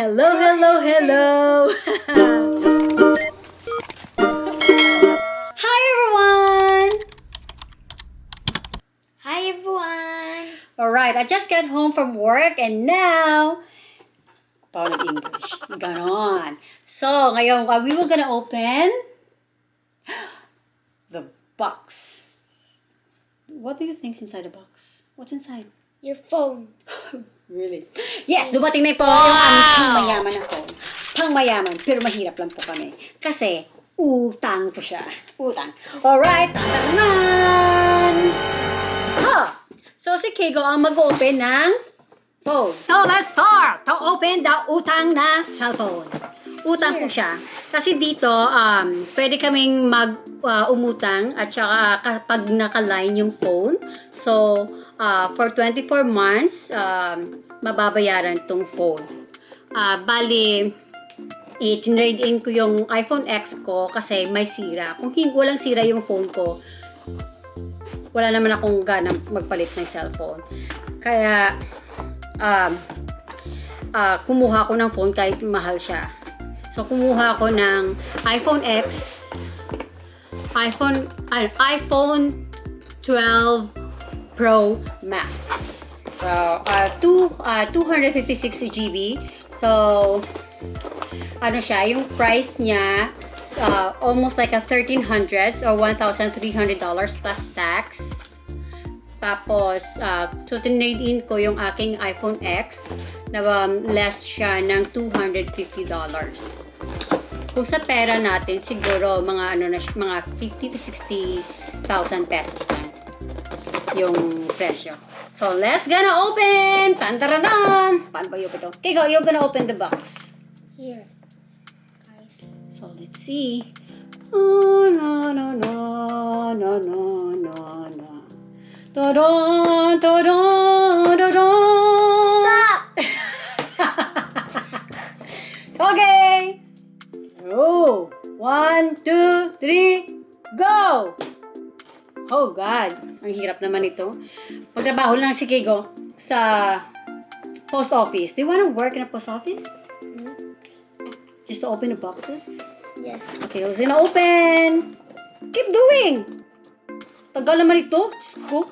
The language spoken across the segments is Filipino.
Hello, hello, hello! Hi everyone! Hi everyone! Alright, I just got home from work and now... Paano English? Ganon. So, ngayon, we were gonna open... the box. What do you think's inside the box? What's inside? Your phone. Really? Yes, dumating na po yung aming pangmayaman na phone. Pangmayaman, pero mahirap lang po kami. Kasi, utang po siya. Utang. Alright, tantanan! Ha! So, si Kego ang mag-open ng phone. So, let's start to open the utang na cellphone. Utang po siya. Kasi dito, pwede kaming umutang at saka kapag naka-line yung phone. So, for 24 months, mababayaran tong phone. Bali, i-trade in ko yung iPhone X ko kasi may sira. Kung walang sira yung phone ko, wala naman akong ganang magpalit ng cellphone. Kaya, kumuha ko ng phone kahit mahal siya. So, kumuha ko ng iPhone X, iPhone 12 Pro Max. So, 256 GB. So, ano siya, yung price niya, almost like a $1,300 or $1,300 plus tax. Tapos, so tinrade in ko yung aking iPhone X na less siya ng $250. Kung sa pera natin, siguro mga mga 50 to 60,000 pesos lang yung presyo. So, let's gonna open! Tantaranan! Paano ba yung ito? Okay, go. You're gonna open the box. Here. So, let's see. Oh, no, no, no, no, no, no, no. Ta-da! Ta-da! Ta-da! Stop! Okay! Oh! 1, 2, 3, go! Oh God! Ang hirap naman ito. Magtrabaho lang si Kego sa post office. Do you want to work in a post office? Just to open the boxes? Yes. Okay, let's gonna open! Keep doing! Tagal naman ito. Diyos ko.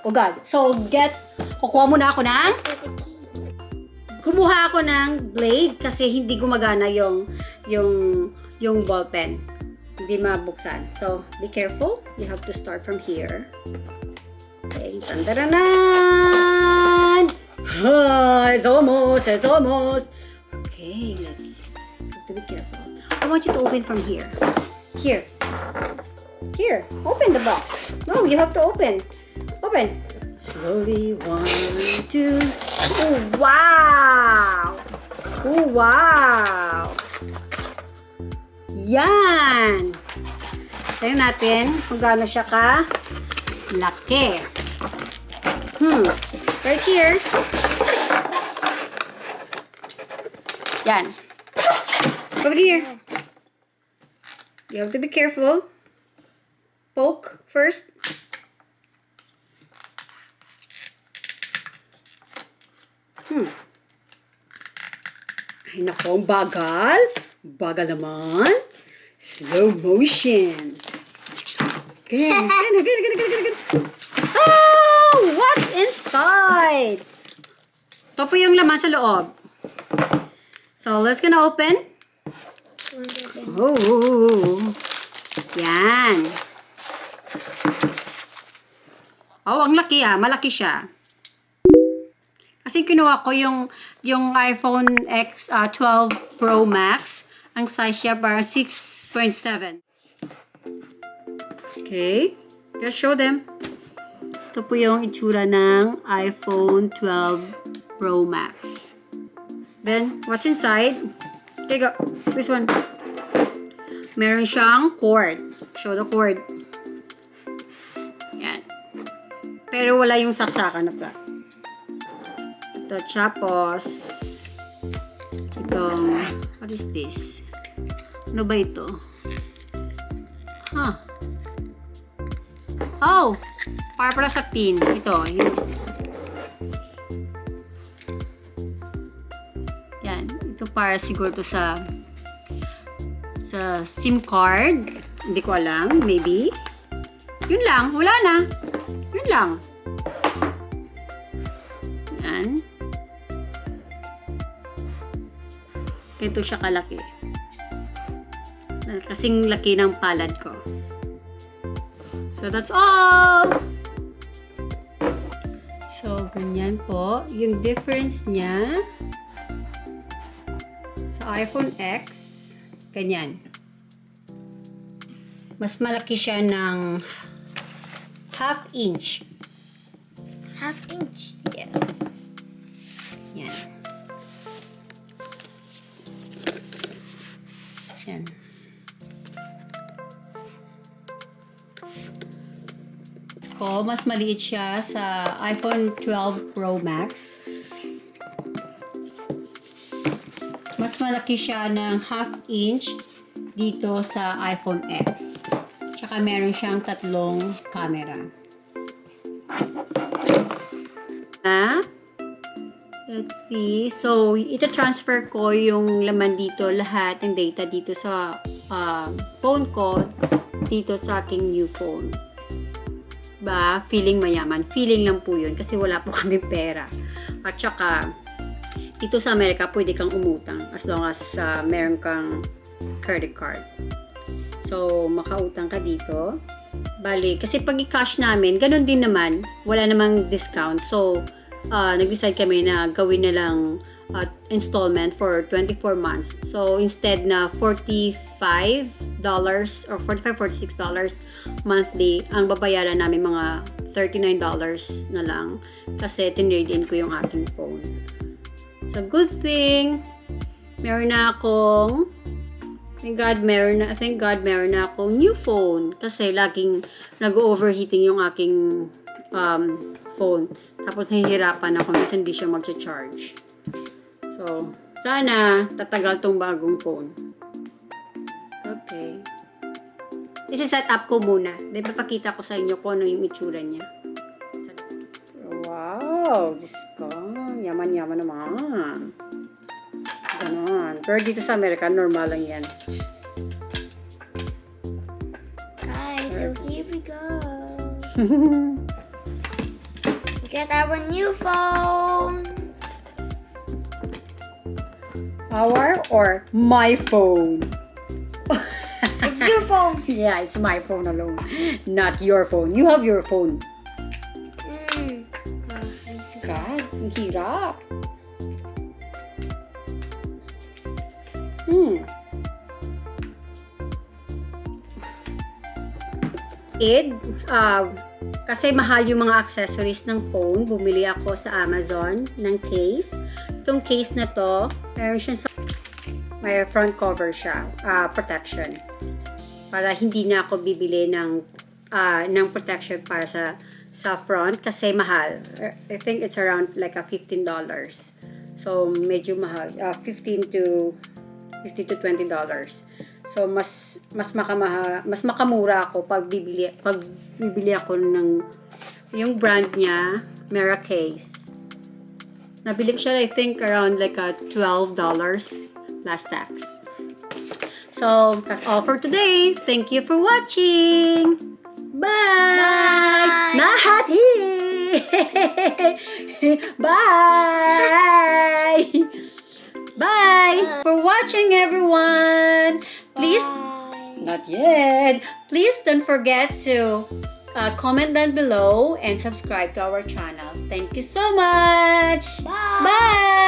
Oh God. So, kukuha muna ako ng... Kumuha ako ng blade kasi hindi gumagana yung ball pen. Hindi mabuksan. So, be careful. You have to start from here. Okay. Tandaranan! It's almost. It's almost. Okay, let's have to be careful. I want you to open from here. Here. Here. Open the box. No, you have to open. Open. Slowly. 1, 2. Oh, wow! Oh, wow! Yan! Tingnan natin kung gaano siya laki. Right here. Yan. Over here. You have to be careful. Poke first. Ay, naku, ang bagal. Bagal naman. Slow motion. Again. Oh! What's inside? Ito po yung laman sa loob. So, let's gonna open. Oh! Yan. Oh, ang laki malaki siya. Kasi kinuha ko yung iPhone X 12 Pro Max. Ang size siya parang 6.7. Okay. Just show them. Ito po yung itsura ng iPhone 12 Pro Max. Then, what's inside? Okay, go. This one. Meron siyang cord. Show the cord. Yan. Pero wala yung saksakan na pala. Ito, tapos, itong, what is this? Ano ba ito? Huh. Oh! Para sa pin. Ito. Ito para siguro to sa SIM card. Hindi ko alam. Maybe. Yun lang. Wala na. Yun lang. Yan. Ito siya kalaki. Kasing laki ng palad ko. So, that's all! So, ganyan po. Yung difference niya sa iPhone X, ganyan. Mas malaki siya ng half inch. Half inch. Yes. Yan. Yan. Ko, mas maliit siya sa iPhone 12 Pro Max. Mas malaki siya ng half inch dito sa iPhone X. Tsaka meron siyang 3 camera. Let's see. So, ita-transfer ko yung laman dito, lahat ng data dito sa phone ko, dito sa aking new phone. Ba, feeling mayaman. Feeling lang po yun kasi wala po kami pera. At saka, dito sa Amerika, pwede kang umutang as long as meron kang credit card. So, makautang ka dito. Bali, kasi pag i-cash namin, ganun din naman. Wala namang discount. So, nag-decide kami na gawin na lang installment for 24 months. So, instead na $45 or $45-$46 monthly, ang babayaran namin mga $39 na lang kasi tinrade in ko yung aking phone. So, good thing, meron na akong thank God meron na akong new phone kasi laging nag-overheating yung aking phone. Tapos nahihirapan ako minsan hindi siya mag-charge. So, sana tatagal tong bagong phone. Okay. Isi-set up ko muna. Then papakita ko sa inyo kung ano yung itsura niya. Wow! Diyos ko. Yaman-yaman naman. Ganon. Pero dito sa Amerika, normal lang yan. Guys, so here we go. We got our new phone. Our or my phone? It's your phone. Yeah, it's my phone alone. Not your phone. You have your phone. God, ang hirap. Kasi mahal yung mga accessories ng phone, bumili ako sa Amazon ng case. Itong case na to, meron siya may front cover siya, protection. Para hindi na ako bibili ng protection para sa front kasi mahal. I think it's around like $15. So medyo mahal, $15 to $20. So mas makamura ako pag bibili ako ng yung brand niya, Mera case. Nabili ko siya I think around like $12 plus tax. So that's all for today. Thank you for watching. Bye. Mahati. Bye. Bye for watching, everyone. Please, not yet. Please don't forget to comment down below and subscribe to our channel. Thank you so much. Bye. Bye.